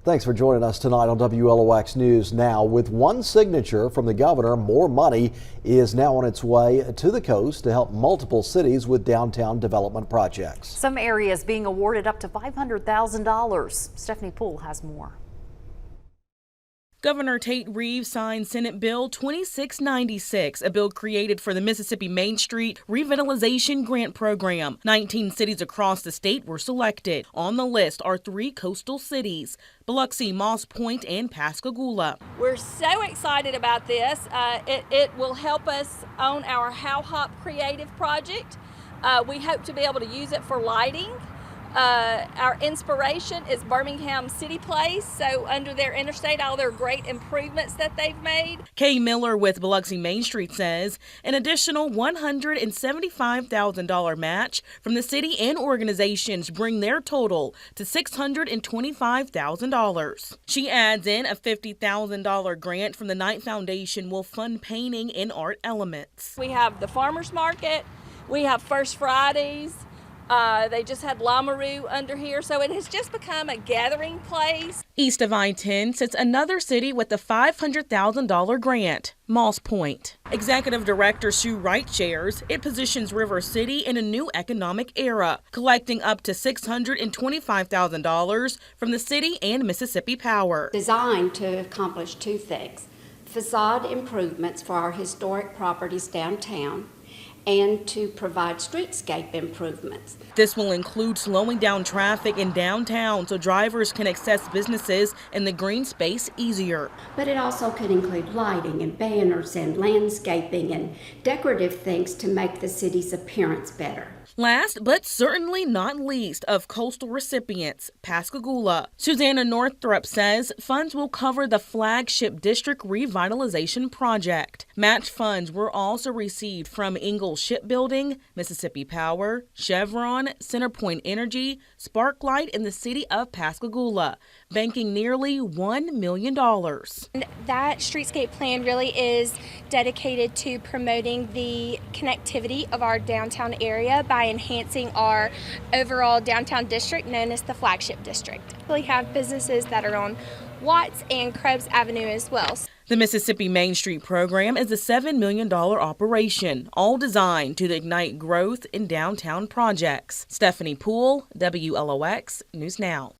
Thanks for joining us tonight on WLOX News Now. With one signature from the governor, more money is now on its way to the coast to help multiple cities with downtown development projects. Some areas being awarded up to $500,000. Stephanie Poole has more. Governor Tate Reeves signed Senate Bill 2696, a bill created for the Mississippi Main Street Revitalization Grant Program. 19 cities across the state were selected. On the list are 3 coastal cities: Biloxi, Moss Point, and Pascagoula. We're so excited about this. It will help us on our How Hop Creative project. We hope to be able to use it for lighting. Our inspiration is Birmingham City Place, so under their interstate, all their great improvements that they've made. Kay Miller with Biloxi Main Street says an additional $175,000 match from the city and organizations bring their total to $625,000. She adds in a $50,000 grant from the Knight Foundation will fund painting and art elements. We have the Farmers Market, we have First Fridays. They just had Lamoureux under here, so it has just become a gathering place. East of I-10 sits another city with a $500,000 grant, Moss Point. Executive Director Sue Wright shares it positions River City in a new economic era, collecting up to $625,000 from the city and Mississippi Power. Designed to accomplish 2 things: facade improvements for our historic properties downtown, and to provide streetscape improvements. This will include slowing down traffic in downtown so drivers can access businesses in the green space easier. But it also could include lighting and banners and landscaping and decorative things to make the city's appearance better. Last but certainly not least of coastal recipients, Pascagoula. Susanna Northrup says funds will cover the flagship district revitalization project. Match funds were also received from Ingalls Shipbuilding, Mississippi Power, Chevron, Centerpoint Energy, Sparklight, and the city of Pascagoula, banking nearly $1 million. That streetscape plan really is dedicated to promoting the connectivity of our downtown area by enhancing our overall downtown district known as the flagship district. We have businesses that are on Watts and Krebs Avenue as well. The Mississippi Main Street program is a $7 million operation, all designed to ignite growth in downtown projects. Stephanie Poole, WLOX News Now.